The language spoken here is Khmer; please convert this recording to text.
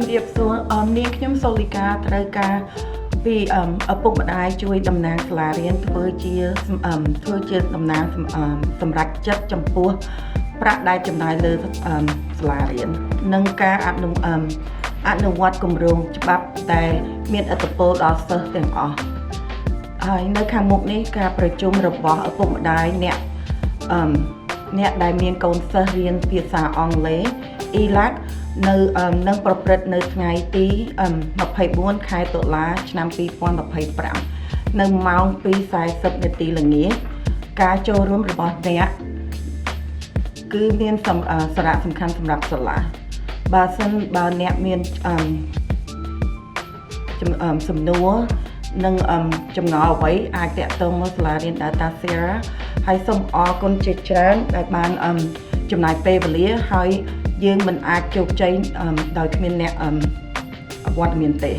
ជំរាបសួរនាងខ្ញុំសូលីកាត្រូវការពីឪពុកម្ដាយជួយតំណាងសាលារៀនធ្វើជាតំណាងសម្រាប់ចិត្តចំពោះប្រាក់ដែលចំណាយលើសាលារៀននិងការអនុវត្តគម្រោងច្បាប់ដែលមានឥទ្ធិពលដល់សិស្សទាំងអស់ហើយនៅខាងមុខនេះការប្រជុំរបស់ឪពុកម្ដាយអ្នកដែលមានកូនសិស្សរៀនភាសាអង់គ្លេស ELAC នៅនឹងប្រព្រឹត្តនៅថ្ងៃទី24 ខែតុលាឆ្នាំ2025នៅម៉ោង 2:40 នាទីល្ងាចការចូលរួមរបស់អ្នកគឺមានសារៈសំខាន់សម្រាប់សាលាបើអ្នកមានសំណួរនិងចំណងអ្វីអាចតាក់ទងមកសាលារៀន Data Sierra ហើយសូមអរគុណជាច្រើនដែលបានចំណាយពេលវេលាហើយយើងមិនអាចជោគជ័យដោយគ្មានអ្នកវត្តមានទេ